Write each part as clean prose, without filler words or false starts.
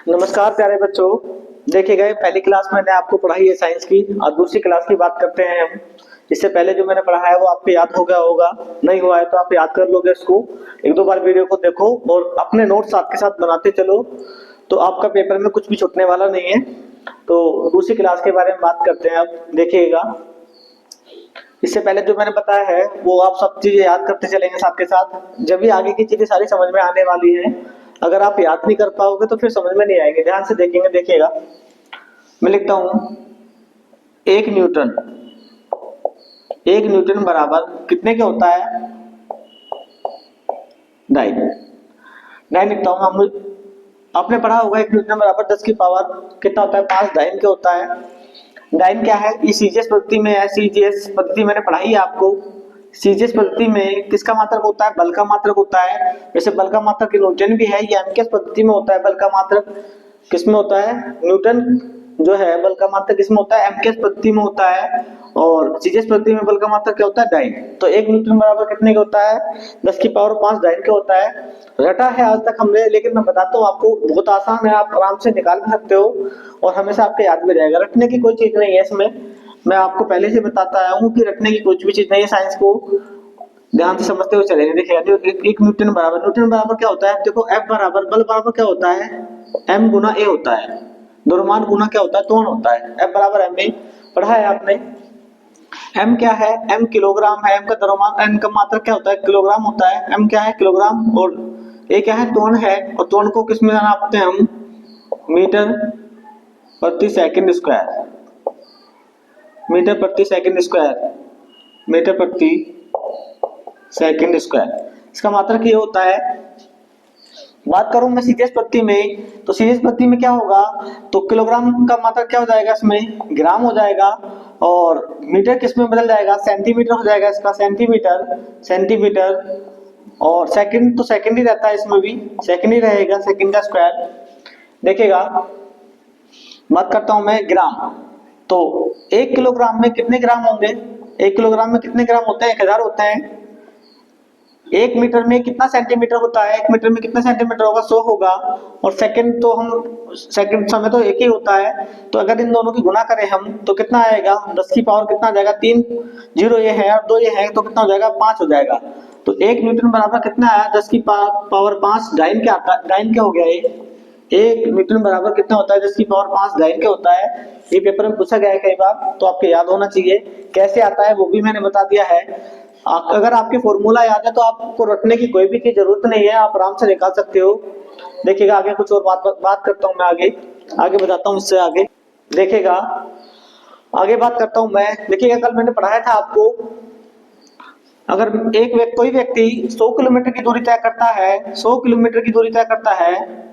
नमस्कार प्यारे बच्चों। देखिए गए पहली क्लास मैंने आपको पढ़ाई है साइंस की, और दूसरी क्लास की बात करते हैं हम। इससे पहले जो मैंने पढ़ा है वो आपको याद हो गया होगा, नहीं हुआ है तो आप याद कर लोगे इसको। एक दो बार वीडियो को देखो और अपने नोट्स साथ के साथ बनाते चलो, तो आपका पेपर में कुछ भी छूटने वाला नहीं है। तो दूसरी क्लास के बारे में बात करते हैं अब, देखिएगा। इससे पहले जो मैंने बताया है वो आप सब चीजें याद करते चलेंगे साथ के साथ, जब भी आगे की चीजें सारी समझ में आने वाली है। अगर आप याद नहीं कर पाओगे तो फिर समझ में नहीं आएंगे। ध्यान से देखेंगे, देखिएगा। मैं लिखता हूं एक न्यूटन। एक न्यूटन बराबर कितने के होता है? ढाई। ढाई लिखता हूं। हम आपने पढ़ा होगा एक न्यूटन बराबर 10 की पावर कितना होता है? 5 डाइन के होता है। डाइन क्या है? ये सीजीएस पद्धति में है। सीजीएस पद्धति मैंने पढ़ाई है आपको। सीजीएस पद्धति में किसका मात्रक होता है? बल का मात्रक होता है। वैसे बल का मात्रक न्यूटन भी है, ये एमकेएस पद्धति में होता है। बल का मात्रक किसमें होता है? न्यूटन जो है बल का मात्रक किसमें होता है? एमकेएस पद्धति में होता है। और सीजीएस पद्धति में बल का मात्रक क्या होता है? डाइन। तो एक न्यूटन बराबर कितने का होता है? 10 की पावर 5 डाइन के होता है। रटा है आज तक हमने, लेकिन मैं बताता हूँ आपको, बहुत आसान है, आप आराम से निकाल भी सकते हो और हमेशा आपके याद में रहेगा। रटने की कोई चीज नहीं है इसमें। मैं आपको पहले से बताता आया हूँ कि रटने की कुछ भी चीज नहीं है। साइंस को ध्यान से समझते हुए चलेंगे। देखिएगा, एक न्यूटन बराबर क्या होता है? देखो, एफ बराबर बल बराबर क्या होता है? एम गुना ए होता है। द्रव्यमान गुना क्या होता है? त्वरण होता है। एफ बराबर एम ए, पढ़ा है आपने। एम क्या है? एम किलोग्राम है। एम का द्रव्यमान, एम का मात्रक क्या होता है? किलोग्राम होता है। एम क्या है? किलोग्राम। और ए क्या है? त्वरण है। और त्वरण को किस में नापते हैं हम? मीटर प्रति सेकंड स्क्वायर। मीटर प्रति सेकंड स्क्वायर। मीटर प्रति सेकंड स्क्वायर, इसका मात्रक ये होता है। बात करूं मैं सीजीएस पद्धति में, तो सीजीएस पद्धति में क्या होगा? तो किलोग्राम का मात्रक क्या हो जाएगा? इसमें ग्राम हो जाएगा। और मीटर किस में बदल जाएगा? सेंटीमीटर हो जाएगा इसका। Centimetre, centimetre. और सेकंड तो सेकंड ही रहता है, इसमें भी सेकंड ही रहेगा, सेकंड का स्क्वायर। देखिएगा, बात करता हूं मैं ग्राम। तो 1 किलोग्राम में कितने ग्राम होंगे? 1 किलोग्राम में कितने ग्राम होते हैं? 1000 होते हैं। 1 मीटर में कितना सेंटीमीटर होता है? 1 मीटर में कितना सेंटीमीटर होगा? 100 होगा। और सेकंड तो हम, सेकंड समय तो एक ही होता है। तो अगर इन दोनों की गुना करें हम तो कितना आएगा? 10 की पावर कितना आ जाएगा? 3 जीरो ये है और 2 ये है, तो कितना हो जाएगा? 5 हो जाएगा। तो 1 न्यूटन बराबर कितना आया? 10 की पावर 5 डाइन क्या आता है? डाइन क्या हो गया ये? 1 न्यूटन बराबर कितना होता है? 10 की पावर 5 डाइन क्या होता है? ये पेपर में पूछा गया है कई बार, तो आपको याद होना चाहिए। कैसे आता है वो भी मैंने बता दिया है। अगर आपके फॉर्मूला याद है तो आपको रटने की कोई भी की जरूरत नहीं है, आप आराम से निकाल सकते हो। देखिएगा, आगे कुछ और बात करता हूँ मैं। आगे बताता हूँ इससे आगे। देखिएगा, आगे बात करता हूँ मैं। देखिएगा, कल मैंने पढ़ाया था आपको, अगर कोई व्यक्ति 100 किलोमीटर की दूरी तय करता है, 100 किलोमीटर की दूरी तय करता है,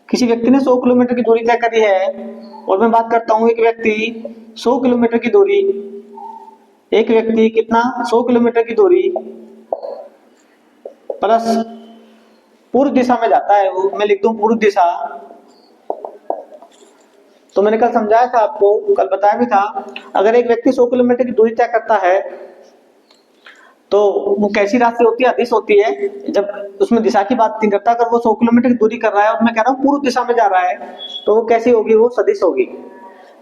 किसी व्यक्ति ने 100 किलोमीटर की दूरी तय करी है, और मैं बात करता हूँ एक व्यक्ति 100 किलोमीटर की दूरी, एक व्यक्ति कितना? 100 किलोमीटर की दूरी प्लस पूर्व दिशा में जाता है वो, मैं लिख दूं पूर्व दिशा। तो मैंने कल समझाया था आपको, कल बताया भी था, अगर एक व्यक्ति 100 किलोमीटर की दूरी तय करता है तो वो कैसी राशि होती है? अदिश होती है, जब उसमें दिशा की बात नहीं करता। अगर वो 100 किलोमीटर की दूरी कर रहा है और मैं कह रहा हूँ पूर्व दिशा में जा रहा है, तो वो कैसी होगी? वो सदिश होगी।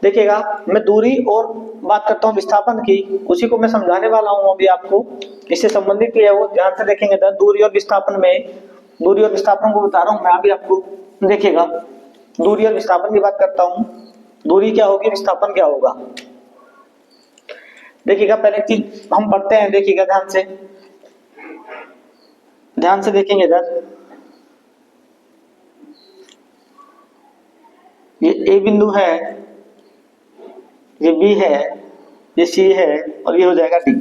देखिएगा, मैं दूरी और बात करता हूँ विस्थापन की, उसी को मैं समझाने वाला हूँ अभी आपको। इससे संबंधित ही है वो, ध्यान से देखेंगे। दूरी और विस्थापन में, दूरी और विस्थापन को बता रहा हूँ मैं अभी आपको। देखिएगा, दूरी और विस्थापन की बात करता हूँ। दूरी क्या होगी? विस्थापन क्या होगा? देखिएगा, पहले चीज हम पढ़ते हैं। देखिएगा, ध्यान से देखेंगे इधर। ये ए बिंदु है, ये बी है, ये सी है, और ये हो जाएगा डी।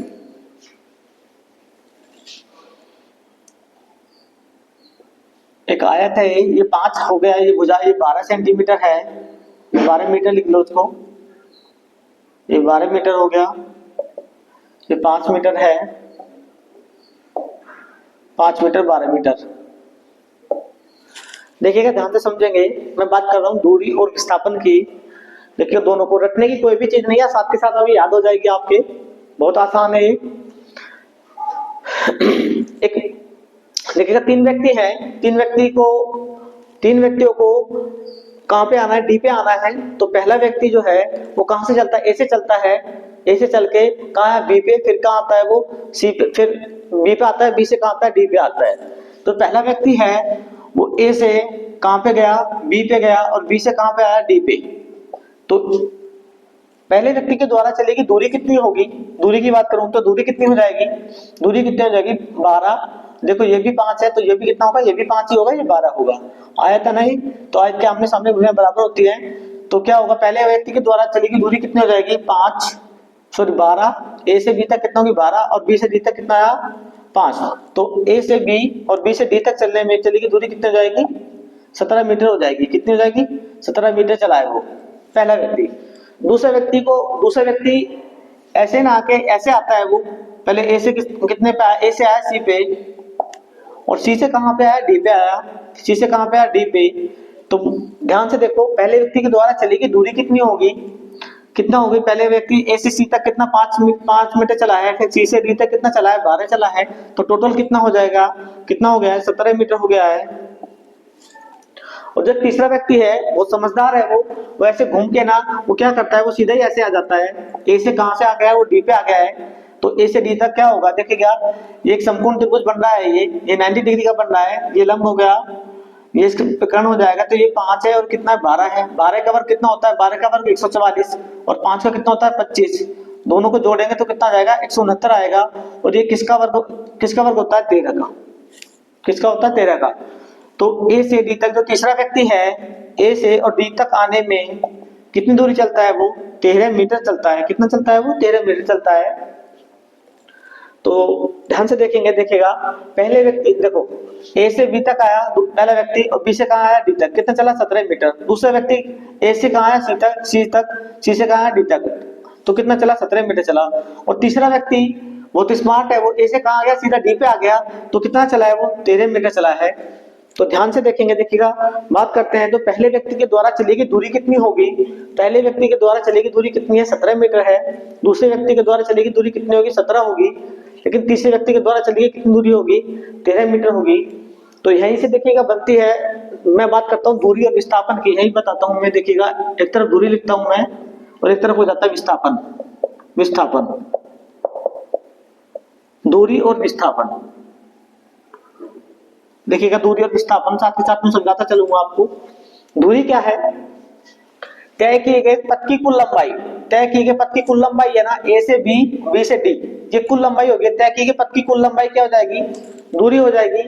एक आयत है, ये 5 हो गया, ये भुजा, ये 12 सेंटीमीटर है, 12 मीटर लिख लो उसको। ये 12 मीटर हो गया, ये 5 मीटर है, 5 मीटर 12 मीटर। देखिएगा, ध्यान से समझेंगे। मैं बात कर रहा हूँ दूरी और विस्थापन की। देखिए, दोनों को रटने की कोई भी चीज नहीं है, साथ के साथ अभी याद हो जाएगी आपके। बहुत आसान है। एक देखिएगा, 3 व्यक्ति हैं। 3 व्यक्ति को तीन व्यक्तियों को कहाँ पे आना है, डी पे आना है। तो पहला व्यक्ति जो है वो कहाँ से चलता है, ए से चलता है। ए से चल के कहाँ है, बी पे, फिर कहाँ आता है वो सी पे, फिर बी पे आता है, बी से कहाँ आता है, डी पे आता है। तो पहला व्यक्ति है वो ए से कहाँ पे गया, बी पे गया, और बी से कहाँ पे आया, डी पे। तो पहले व्यक्ति के द्वारा चलेगी दूरी कितनी होगी, दूरी की बात करूं तो दूरी कितनी हो जाएगी, दूरी कितनी हो जाएगी 12। देखो ये भी 5 है तो ये भी कितना होगा, ये भी 5 ही होगा, ये 12 होगा। आयत है नहीं, तो आयत के आमने सामने भुजाएं बराबर होती है। तो क्या होगा, पहले व्यक्ति के द्वारा चलेगी दूरी कितनी हो जाएगी 5, सॉरी 12। ए से बी तक कितना होगी 12, और बी से डी तक कितना आया 5। तो ए से बी और बी से डी तक चलने में चलेगी दूरी कितनी हो जाएगी 17 मीटर हो जाएगी। कितनी हो जाएगी 17 मीटर चला है वो पहला व्यक्ति। दूसरे व्यक्ति ऐसे ना आके ऐसे आता है, वो पहले ए से कितने पे आया, ए से आया सी पे, और सी से कहां पे आया, डी पे आया, सी से कहां पे आया, डी पे। तो ध्यान से देखो पहले व्यक्ति के द्वारा चलेगी दूरी कितनी होगी, कितना होगी, पहले व्यक्ति ए से सी तक कितना 5 मीटर चला है, फिर सी से डी तक कितना चला है 12 चला है। तो टोटल कितना हो जाएगा, कितना हो गया है 17 मीटर हो गया है। और जो तीसरा व्यक्ति है वो समझदार है, वो ऐसे घूम के ना वो क्या करता है, वो सीधा ही ऐसे आ जाता है। ए से कहां से आ गया है, वो डी पे आ गया है। तो ए से डी तक क्या होगा, देखिएगा ये एक समकोण त्रिभुज बन रहा है, ये 90 डिग्री का बन रहा है, ये लंब हो गया, ये इसके कर्ण हो जाएगा। तो ये 5 है और कितना है 12 है। 12 का वर्ग कितना होता है, 12 का वर्ग 144, और 5 का कितना होता है 25। दोनों को जोड़ेंगे तो कितना आ जाएगा 169 आएगा। और ये किसका वर्ग होता है 13 का, किसका होता है 13 का। तो ए से डी तक जो तीसरा व्यक्ति है, ए से और डी तक आने में कितनी दूरी चलता है, वो 13 मीटर चलता है। कितना चलता है वो 13 मीटर चलता है। तो ध्यान से देखेंगे, देखिएगा पहले व्यक्ति देखो ए से बी तक आया पहला व्यक्ति, और बी से कहाँ आया डी तक, कितना चला 17 मीटर। दूसरा व्यक्ति ए से कहाँ आया सी तक, सी से कहाँ आया डी तक, तो कितना चला 17 मीटर चला। और तीसरा व्यक्ति बहुत स्मार्ट है, वो ए से कहाँ आ गया, सीधा डी पे आ गया, तो कितना चला है वो 13 मीटर चला है। तो ध्यान से देखेंगे, देखिएगा बात करते हैं। तो पहले व्यक्ति के द्वारा चलेगी दूरी कितनी होगी, पहले व्यक्ति के द्वारा चलेगी दूरी कितनी है 17 मीटर है। दूसरे व्यक्ति के द्वारा चलेगी दूरी कितनी होगी 17 होगी। लेकिन तीसरे व्यक्ति के द्वारा चलेगी कितनी दूरी होगी 13 मीटर होगी। तो यहीं से देखिएगा बनती है, मैं बात करता हूँ दूरी और विस्थापन की, यही बताता हूँ मैं। देखिएगा एक तरफ दूरी लिखता हूँ मैं और एक तरफ हो जाता है विस्थापन। दूरी और विस्थापन, देखिएगा दूरी और विस्थापन साथ ही साथ में समझाता चलूंगा आपको। दूरी क्या है, तय किए गए पथ की कुल लंबाई, तय किए गए पथ की कुल लंबाई है ना, ए से बी, बी से डी, ये कुल लंबाई होगी। तय किए गए पथ की कुल लंबाई क्या हो जाएगी, दूरी हो जाएगी।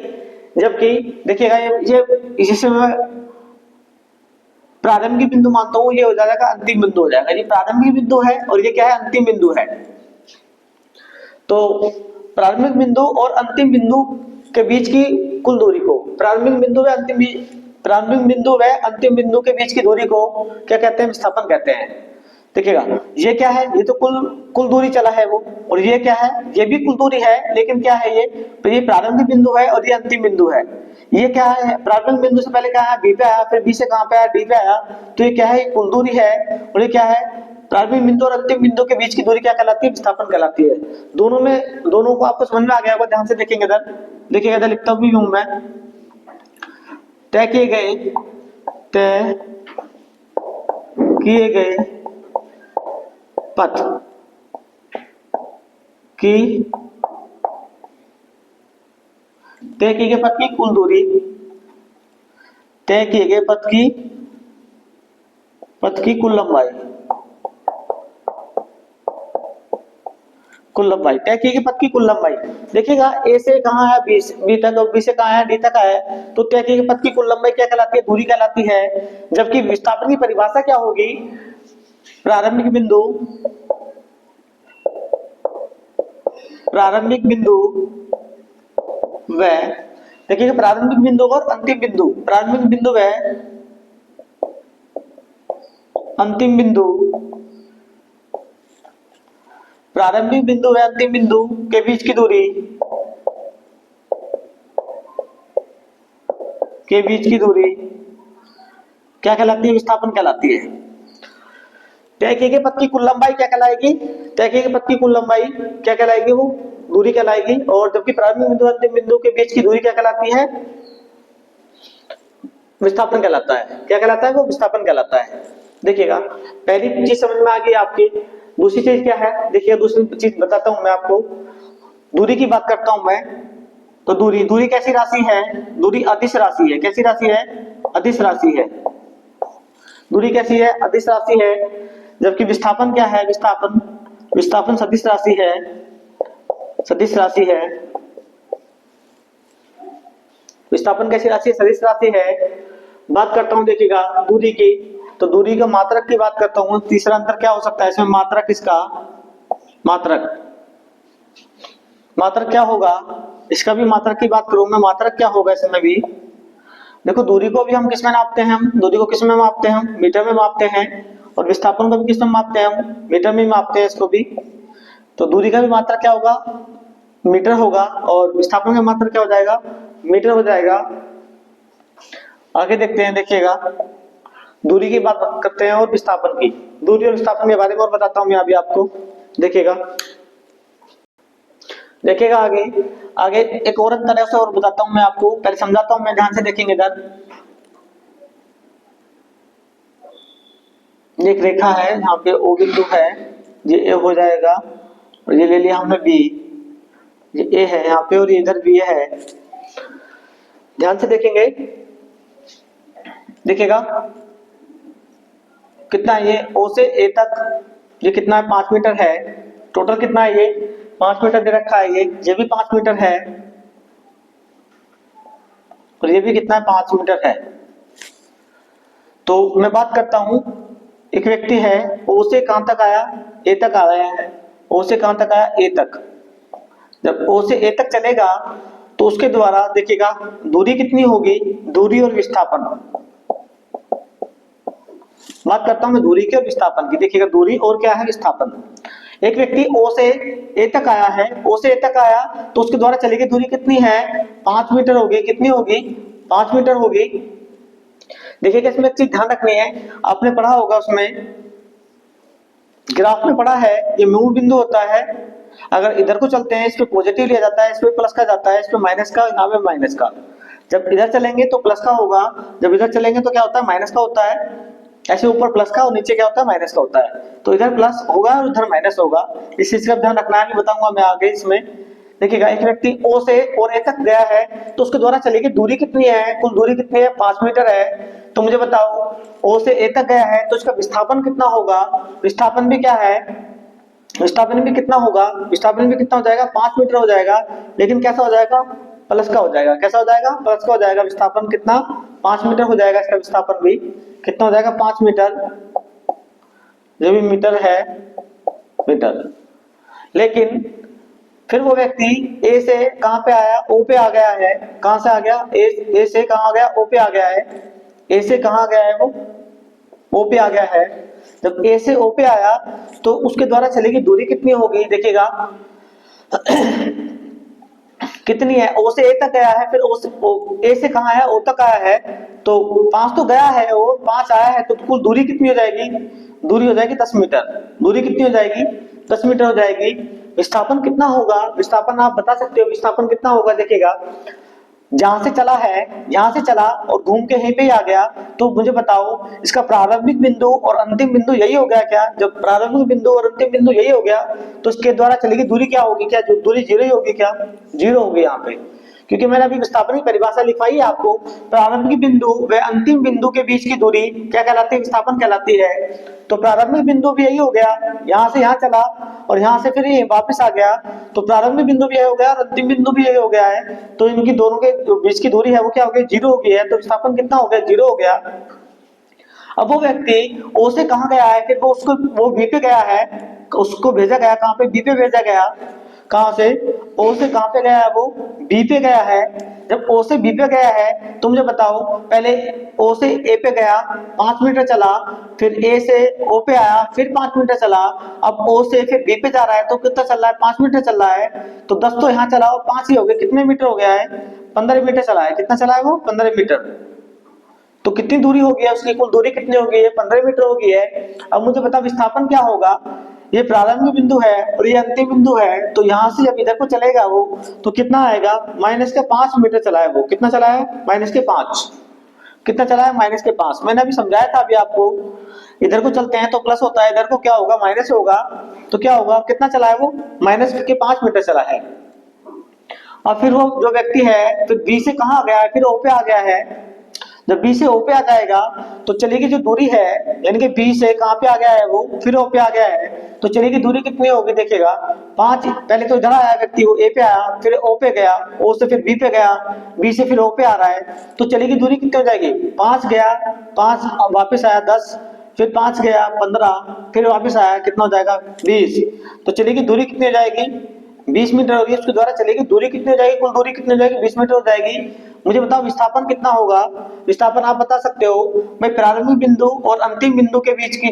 जबकि देखिएगा ये जिसे मैं प्रारंभिक बिंदु मानता हूं, ये हो जाएगा अंतिम बिंदु हो जाएगा। ये प्रारंभिक बिंदु है और ये क्या है, अंतिम बिंदु है। तो प्रारंभिक बिंदु और अंतिम बिंदु के बीच की कुल दूरी को, प्रारंभिक बिंदु व अंतिम बिंदु के बीच की दूरी को क्या कहते हैं, विस्थापन कहते हैं। देखिएगा ये क्या है, ये तो कुल दूरी चला है वो, और ये क्या है, ये भी कुल दूरी है, लेकिन क्या है ये प्रारंभिक बिंदु है और ये अंतिम बिंदु है। ये क्या है, प्रारंभिक बिंदु से पहले क्या है, बी पे आया, फिर बी से कहां पे आया, डी पे आया। तो ये क्या है, कुल दूरी है। और ये क्या है, प्रारंभिक बिंदु और अंतिम बिंदु के बीच की दूरी क्या कहलाती है, विस्थापन कहलाती है। दोनों को आपको समझ में आ गया होगा, ध्यान से देखेंगे इधर, देखिएगा इधर लिखता भी हूं मैं। तय किए गए पथ की तय किए गए पथ की कुल दूरी, तय किए गए पथ की कुल लंबाई, तय किए गए पथ की कुल लंबाई। देखिएगा ए से कहां है, बी तक, और बी से कहां है, डी तक है। तो तय किए गए पथ की कुल लंबाई क्या कहलाती है, दूरी कहलाती है। जबकि विस्थापन की परिभाषा क्या होगी, प्रारंभिक बिंदु व, देखिए प्रारंभिक बिंदु और अंतिम बिंदु, प्रारंभिक बिंदु व अंतिम बिंदु, प्रारंभिक बिंदु व अंतिम बिंदु के बीच की दूरी, क्या कहलाती है, विस्थापन कहलाती है। तय किए गए पथ की कुल लंबाई क्या कहलाएगी, तय किए गए पथ की कुल लंबाई क्या कहलाएगी, वो दूरी कहलाएगी। और जबकि प्रारंभिक बिंदु अंतिम बिंदु के बीच की दूरी क्या कहलाती है, विस्थापन कहलाता है। क्या कहलाता है? वो विस्थापन कहलाता है। देखिएगा, पहली चीज समझ में आ गई आपकी। दूसरी चीज क्या है? देखिए, दूसरी चीज बताता हूं मैं आपको। दूरी की बात करता हूं मैं। तो दूरी कैसी राशि है? दूरी अदिश राशि है। कैसी राशि है? अदिश राशि है। दूरी कैसी है? अदिश राशि है। जबकि विस्थापन क्या है? विस्थापन सदिश राशि है। सदिश राशि है। विस्थापन कैसी राशि है? सदिश राशि है। बात करता हूं देखिएगा दूरी की। तो दूरी का मात्रक की बात करता हूं। तीसरा अंतर क्या हो सकता है इसमें? मात्रक इसका, मात्रक क्या होगा? इसका भी मात्रक की बात करूं मैं, मात्रक क्या होगा इसमें भी? देखो, दूरी को भी हम किस में नापते हैं? हम दूरी को किस में मापते हैं? हम मीटर में मापते हैं। और विस्थापन को भी किस में मापते हैं? हम मीटर में मापते हैं इसको भी। तो दूरी का भी मात्रक क्या होगा? मीटर होगा। और विस्थापन का मात्रक क्या हो जाएगा? मीटर हो जाएगा। आगे देखते हैं, देखिएगा, दूरी की बात करते हैं और विस्थापन की। दूरी और विस्थापन के बारे में और बताता हूं मैं अभी आपको। देखिएगा आगे एक और तरह से और बताता हूं मैं आपको। पहले समझाता हूं मैं, ध्यान से देखेंगे इधर। एक रेखा है, यहाँ पे ओ बिंदु है, ये ए हो जाएगा। और ये ले लिया हमने बी, ये ए है यहाँ पे, और ये इधर बी है। ध्यान से देखेंगे, देखिएगा कितना है ये? ओ से ए तक ये कितना है? 5 मीटर है। टोटल कितना है ये? 5 मीटर दे रखा है। ये भी 5 मीटर है। और ये भी कितना है? 5 मीटर है। तो मैं बात करता हूं, एक व्यक्ति है, ओ से कहां तक आया? ए तक आया है। ओ से कहां तक आया? ए तक। जब ओ से ए तक चलेगा तो उसके द्वारा देखिएगा दूरी कितनी होगी? दूरी और विस्थापन। बात करता हूं मैं दूरी की और विस्थापन की। देखिएगा, दूरी और क्या है? विस्थापन। एक व्यक्ति ओ से ए तक आया है। ओ से ए तक आया तो उसके द्वारा चली गई दूरी कितनी है? 5 मीटर होगी। कितनी होगी? 5 मीटर होगी। देखिएगा, इसमें एक चीज ध्यान रखनी है, आपने पढ़ा होगा उसमें, ग्राफ में पढ़ा है, ये मूल बिंदु होता है। अगर इधर को चलते हैं, इस पे पॉजिटिव लिया जाता है, इस पे प्लस का जाता है, इस पे माइनस का, यहाँ पे माइनस का। जब इधर चलेंगे तो प्लस का होगा, जब इधर चलेंगे तो क्या होता है? माइनस का होता है। ऐसे ऊपर प्लस का और नीचे क्या होता है? माइनस का होता है। तो इधर प्लस होगा और उधर माइनस होगा। इस चीज का ध्यान रखना है, बताऊंगा मैं आगे इसमें। देखिएगा, एक व्यक्ति ओ से और ए तक गया है तो उसके द्वारा चलेगी दूरी कितनी है? कुल दूरी कितनी है? 5 मीटर है। तो मुझे बताओ, ओ से ए तक गया है तो इसका विस्थापन कितना होगा? विस्थापन भी क्या है? विस्थापन भी कितना होगा? विस्थापन भी कितना हो जाएगा? 5 मीटर हो जाएगा। लेकिन कैसा हो जाएगा? प्लस का हो जाएगा। कैसा हो जाएगा? प्लस का हो जाएगा। विस्थापन कितना? 5 मीटर हो जाएगा। इसका विस्थापन भी कितना हो जाएगा? 5 मीटर। जो भी मीटर है, मीटर। लेकिन फिर वो व्यक्ति ए से कहां पे आया? ओ पे आ गया है। कहां से आ गया? ए से कहां आ गया? ओ पे आ गया है। ए से कहां गया है वो? ओ पे आ गया है। जब ए से ओ पे आया तो उसके द्वारा चलेगी दूरी कितनी होगी? देखिएगा कितनी है? ओ से ए तक गया है, फिर ए से कहां आया? ओ तक आया है। तो 5 तो गया है और 5 आया है, तो कुल दूरी कितनी हो जाएगी? दूरी हो जाएगी 10 मीटर। दूरी कितनी हो जाएगी? 10 मीटर हो जाएगी। विस्थापन कितना होगा? विस्थापन आप बता सकते हो, विस्थापन कितना होगा? देखिएगा, जहां से चला है, यहां से चला और घूम के यहीं पे आ गया, तो मुझे बताओ इसका प्रारंभिक बिंदु और अंतिम बिंदु यही हो गया क्या? जब प्रारंभिक बिंदु और अंतिम बिंदु यही हो गया तो इसके द्वारा चलेगी दूरी क्या होगी? क्या जो दूरी जीरो ही होगी? क्या जीरो होगी यहाँ पे? क्योंकि मैंने अभी विस्थापन की परिभाषा लिखवाई है आपको। प्रारंभिक बिंदु व अंतिम बिंदु के बीच की दूरी क्या कहलाती है? विस्थापन कहलाती है। तो प्रारंभिक बिंदु भी यही हो गया, यहाँ से यहाँ चला और यहाँ से फिर ये वापस आ गया, तो प्रारंभिक बिंदु भी यही हो गया और अंतिम बिंदु भी यही हो गया है। तो इनकी दोनों के बीच की दूरी है वो क्या हो गई? जीरो हो गई है। तो विस्थापन कितना हो गया? जीरो हो गया। अब वो व्यक्ति ओ से कहाँ गया है? फिर वो बी पे गया है, उसको भेजा गया कहाँ पे? बी पे भेजा गया। कहां से? ओ से कहां पे गया है वो? बी पे गया है। जब ओ से बी पे गया है तो मुझे बताओ, पहले ओ से ए पे गया, 5 मीटर चला, फिर ए से ओ पे आया, फिर 5 मीटर चला, अब ओ से फिर बी पे जा रहा है तो कितना चल रहा है? 5 मीटर चल रहा है। तो 10 तो यहाँ चला और 5 ही हो गए, कितने मीटर हो गया है? 15 मीटर चला है। कितना चला है वो? 15 मीटर। तो कितनी दूरी हो गई है उसकी? कुल दूरी कितनी हो गई है? 15 मीटर हो गई है। अब मुझे बता विस्थापन क्या होगा? ये प्रारंभिक बिंदु है और ये अंतिम बिंदु है, तो यहाँ से जब इधर को चलेगा वो तो कितना आएगा? माइनस के 5 मीटर चला है वो। कितना चला है? माइनस के 5। कितना चला है, -5। मैंने अभी समझाया था अभी आपको, इधर को चलते हैं तो प्लस होता है, इधर को क्या होगा, माइनस होगा। तो क्या होगा, कितना चला है वो, -5 मीटर चला है। और फिर वो जो व्यक्ति है फिर बी से कहाँ आ गया है, फिर ओ पे आ गया है। जब बी से ओ पे आ जाएगा तो चलेगी जो दूरी है, यानी कि बी से कहाँ पे आ गया है वो, फिर ओ पे आ गया है, तो चलेगी दूरी कितनी होगी, देखिएगा 5। पहले तो इधर आया व्यक्ति, वो ए पे आया, फिर ओ पे गया, ओ से फिर बी पे गया, बी से फिर ओ पे आ रहा है, तो चलेगी दूरी कितनी हो जाएगी, 5 गया, 5 वापस आया 10, फिर 5 गया 15, फिर वापस आया, कितना हो जाएगा 20। तो चलेगी दूरी कितनी हो जाएगी, 20 मीटर होगी, उसके द्वारा चलेगी दूरी कितनी हो जाएगी, कुल दूरी कितनी हो जाएगी, 20 मीटर हो जाएगी। मुझे बताओ विस्थापन कितना होगा। विस्थापन आप बता सकते हो, भाई प्रारंभिक बिंदु और अंतिम बिंदु के बीच की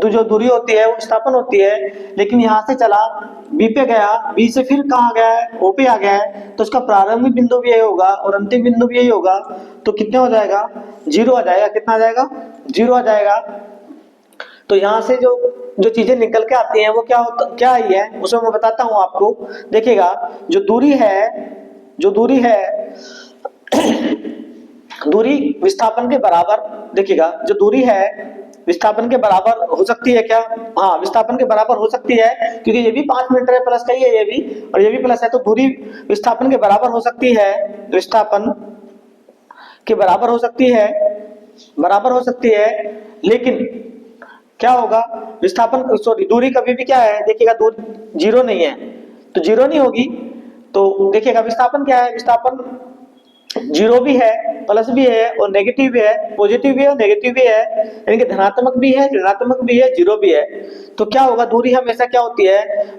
जो दूरी होती है वो विस्थापन होती है। लेकिन यहाँ से चला बी पे गया, बी से फिर कहाँ गया है, ओ पे आ गया है, तो उसका प्रारंभिक बिंदु भी यही होगा और अंतिम बिंदु भी यही होगा। तो कितने हो जाएगा, 0 आ जाएगा। कितना आ जाएगा, 0 आ जाएगा। तो यहाँ से जो जो चीजें निकल के आती हैं वो क्या आई है, उसमें मैं बताता हूँ आपको। देखिएगा जो दूरी है दूरी विस्थापन के बराबर, देखिएगा जो दूरी है विस्थापन के बराबर हो सकती है क्या, हाँ विस्थापन के बराबर हो सकती है, क्योंकि ये भी 5 मीटर है, प्लस का ही है ये भी, और ये भी प्लस है, तो दूरी विस्थापन के बराबर हो सकती है, विस्थापन के बराबर हो सकती है, लेकिन क्या होगा, विस्थापन सॉरी दूरी कभी भी क्या है, देखिएगा दूरी 0 नहीं है, तो 0 नहीं होगी। तो देखिएगा विस्थापन क्या है, विस्थापन 0 भी है, प्लस भी है और नेगेटिव भी है, पॉजिटिव भी है और नेगेटिव भी है, यानी कि धनात्मक भी है, ऋणात्मक भी है, 0 भी है। तो क्या होगा, दूरी हमेशा क्या होती है,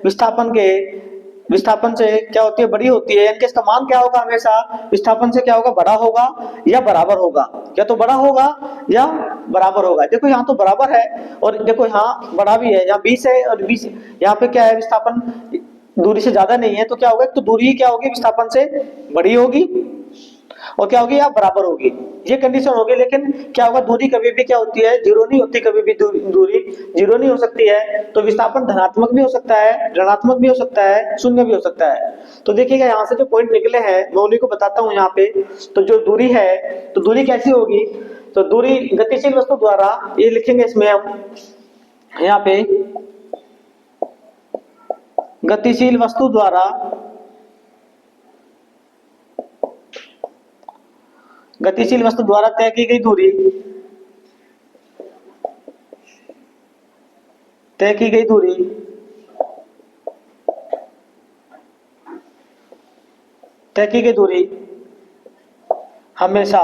विस्थापन से क्या होती है, बड़ी होती है, यानी कि इसका मान क्या होगा, हमेशा विस्थापन से क्या होगा, बड़ा होगा या बराबर होगा, या तो बड़ा होगा या बराबर होगा। देखो यहाँ तो बराबर है और देखो यहाँ बड़ा भी है, यहाँ 20 है और 20 यहाँ पे क्या है, विस्थापन दूरी से ज्यादा नहीं है, तो क्या होगा, तो दूरी क्या होगी, विस्थापन से बड़ी होगी और क्या होगी, या बराबर होगी, ये कंडीशन होगी। लेकिन क्या होगा, दूरी कभी भी क्या होती है, 0 नहीं होती, कभी भी दूरी 0 नहीं हो सकती है। तो विस्थापन धनात्मक भी हो सकता है, ऋणात्मक भी हो सकता है, शून्य भी हो सकता है। तो देखिएगा यहाँ से जो पॉइंट निकले हैं मैं उन्हीं को बताता हूँ यहाँ पे। तो जो दूरी है, तो दूरी कैसी होगी, तो दूरी गतिशील वस्तु द्वारा, ये लिखेंगे इसमें हम यहाँ पे, गतिशील वस्तु द्वारा तय की गई दूरी, हमेशा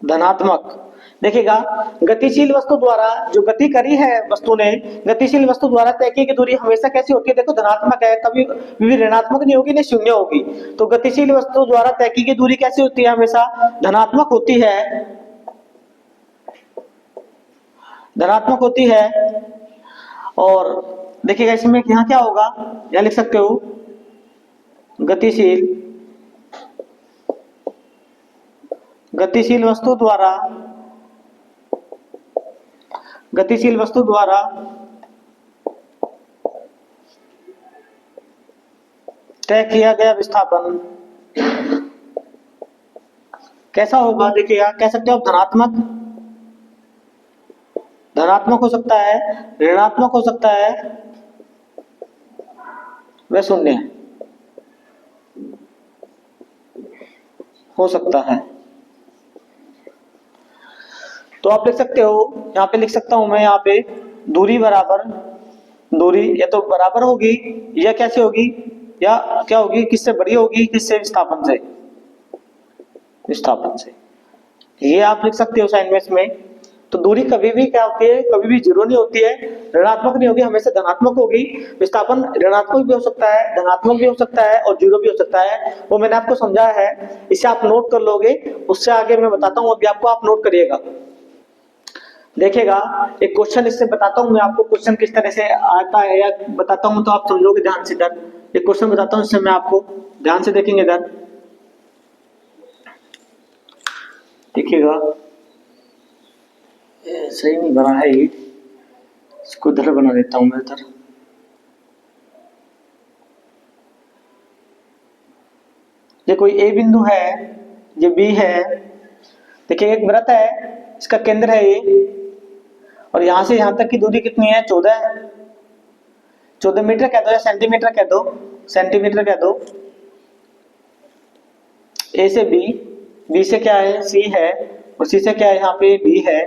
धनात्मक। देखिएगा गतिशील वस्तु द्वारा जो गति करी है वस्तु ने, गतिशील वस्तु द्वारा तय की गई दूरी हमेशा कैसी होती है, देखो धनात्मक है, कभी भी ऋणात्मक नहीं होगी, नहीं शून्य होगी। तो गतिशील वस्तु द्वारा तय की गई दूरी कैसी होती है, हमेशा धनात्मक होती है, और देखिएगा इसमें यहाँ क्या होगा, या लिख सकते हो गतिशील वस्तु द्वारा तय किया गया विस्थापन कैसा होगा, देखिएगा कह सकते हो आप धनात्मक हो सकता है, ऋणात्मक हो सकता है, वह शून्य हो सकता है। तो आप लिख सकते हो, यहाँ पे लिख सकता हूं मैं, यहाँ पे दूरी या तो बराबर होगी या कैसे होगी, या क्या होगी, किससे बड़ी होगी, किससे, विस्थापन से। ये आप लिख सकते हो असाइनमेंट में। तो दूरी कभी भी क्या होती है, कभी भी 0 नहीं होती है, ऋणात्मक नहीं होगी, हमेशा धनात्मक होगी। विस्थापन ऋणात्मक भी हो सकता है, धनात्मक भी हो सकता है और 0 भी हो सकता है, वो मैंने आपको समझाया है, इसे आप नोट कर लोगे। उससे आगे मैं बताता हूँ, अभी आपको आप नोट करिएगा। देखिएगा एक क्वेश्चन इससे बताता हूँ मैं आपको, क्वेश्चन किस तरह से आता है या बताता हूँ तो आप समझोगे ध्यान से। इधर एक क्वेश्चन बताता हूँ, इससे मैं आपको ध्यान से देखेंगे। इधर देखिएगा सही नहीं बना है ये, इसको इधर बना देता हूँ मैं। इधर ये कोई ए बिंदु है, ये बी है। देखिए एक वृत्त है, इसका केंद्र है ये, और यहां से यहां तक की दूरी कितनी है? 14 मीटर कह दो या सेंटीमीटर कह दो, सेंटीमीटर कह दो। ए से बी, बी से क्या है? सी है, और सी से क्या है? यहाँ पे डी है,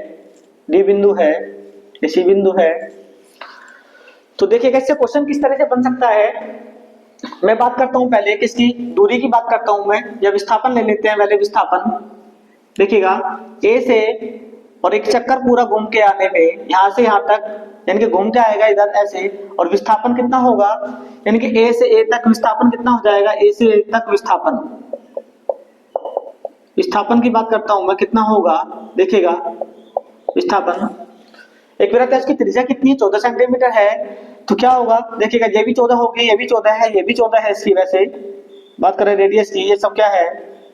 डी बिंदु है, ये सी बिंदु है। तो देखिएगा इससे क्वेश्चन किस तरह से बन सकता है। मैं बात करता हूं पहले किसकी, दूरी की बात करता हूं मैं, या विस्थापन ले लेते हैं पहले, विस्थापन। देखिएगा ए से, और एक चक्कर पूरा घूम के आने में यहां से यहां तक, यानी कि घूम के आएगा इधर ऐसे, और विस्थापन कितना होगा? यानी कि ए से ए तक विस्थापन कितना हो जाएगा? ए से ए तक विस्थापन, विस्थापन की बात करता हूं मैं, कितना होगा? देखिएगा विस्थापन, एक वृत्त है, इसकी त्रिज्या कितनी है? 14 सेंटीमीटर है। तो क्या होगा? देखिएगा ये भी 14 होगी, ये भी 14 है, ये भी 14 है। इसकी वैसे बात करें रेडियस की, ये सब क्या है?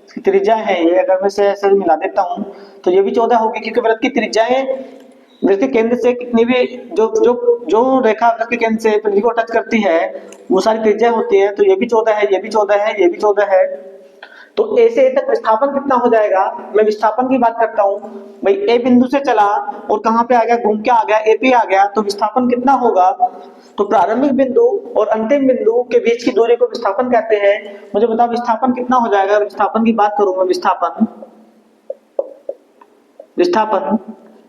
इसकी त्रिज्या है ये। अगर मैं से ऐसे मिला देता हूं तो ये भी 14 होगी, क्योंकि वृत्त की त्रिज्याएं वृत्त के केंद्र से कितनी भी जो जो जो रेखा वृत्त के केंद्र से पृथ्वी को टच करती है वो सारी त्रिज्या होती है। तो ये भी 14 है, ये भी 14 है, ये भी 14 है। तो ए से ए तक विस्थापन कितना हो जाएगा? मैं विस्थापन की बात करता हूं भाई। ए बिंदु से चला और कहां पे आ गया? घूम के आ गया, ए पे आ गया, तो विस्थापन कितना होगा? तो प्रारंभिक बिंदु और अंतिम बिंदु के बीच की दूरी को विस्थापन कहते हैं। मुझे बताओ विस्थापन कितना हो जाएगा? विस्थापन की बात करूं मैं, विस्थापन, विस्थापन,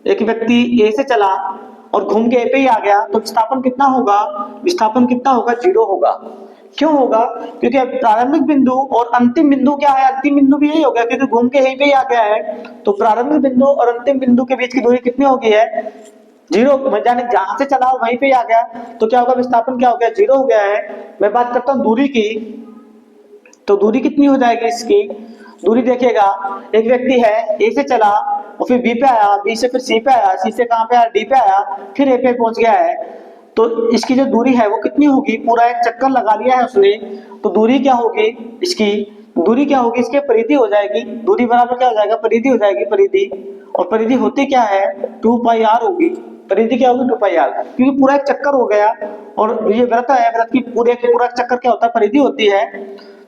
एक व्यक्ति ए से चला और घूम के ए पे ही आ गया, तो विस्थापन कितना होगा? विस्थापन कितना होगा? 0 होगा। क्यों होगा? क्योंकि अब प्रारंभिक बिंदु और अंतिम बिंदु क्या है? अंतिम बिंदु भी यही हो गया, क्योंकि घूम के यहीं पे ही आ गया है। तो प्रारंभिक बिंदु और अंतिम बिंदु के बीच की दूरी कितनी हो गई है? 0। यानी जहां से चला वहीं पे ही आ गया, तो क्या होगा? विस्थापन क्या हो गया? 0 हो गया है। मैं बात करता हूँ दूरी की, तो दूरी कितनी हो जाएगी इसकी? दूरी देखिएगा, एक व्यक्ति है, ए से चला और फिर बी पे आया, बी से फिर सी पे आया, सी से कहां पे आया? डी पे आया, फिर ए पे पहुंच गया है। तो इसकी जो दूरी है वो कितनी होगी? पूरा एक चक्कर लगा लिया है उसने, तो दूरी क्या होगी इसकी? दूरी क्या होगी इसकी? परिधि हो जाएगी। दूरी बराबर क्या हो जाएगा? परिधि हो जाएगी, परिधि। और परिधि होती क्या है? 2 पाई आर होगी। परिधि क्या होगी? 2 पाई आर, क्योंकि पूरा एक चक्कर हो गया। और ये वृत्त है, वृत्त की पूरा चक्कर क्या होता है? परिधि होती है।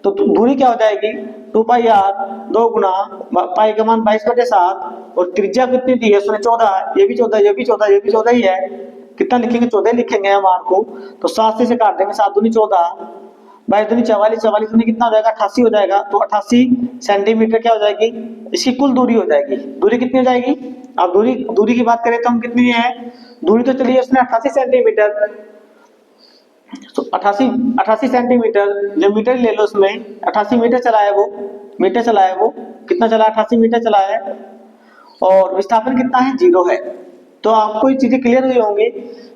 तो दूरी क्या हो जाएगी? 2 पाई आर, 2 गुना पाई का मान 22/7, और त्रिज्या कितनी दी है उसने? 14। ये भी 14, ये भी 14, ये भी 14 ही है। कितना लिखेंगे? 14 लिखेंगे हम आर को। तो 7 से काट देंगे, 7 दूनी 14, 22 दूनी 44, 44 दूनी कितना हो जाएगा? 88 हो जाएगा। तो 88 सेंटीमीटर क्या हो जाएगी? इसकी कुल दूरी हो जाएगी। दूरी कितनी हो जाएगी? अब दूरी की बात करें तो हम कितनी है? दूरी तो चलिए उसने 88 सेंटीमीटर, तो 88 सेंटीमीटर, जो मीटर ले लो उसमें 88 मीटर चला है वो, मीटर चला है वो, कितना चला? 88 मीटर चला है। और विस्थापन कितना है? 0 है। तो आपको ये चीजें क्लियर हुई होंगी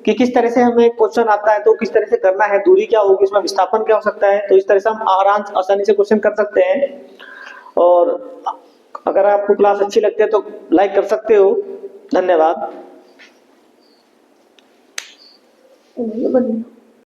कि किस तरह से हमें क्वेश्चन आता है तो किस तरह से करना है, दूरी क्या होगी, इसमें विस्थापन क्या हो सकता है। तो इस तरह से हम आसानी से क्वेश्चन कर सकते हैं। और अगर आपको क्लास अच्छी लगती है तो लाइक कर सकते हो। धन्यवाद।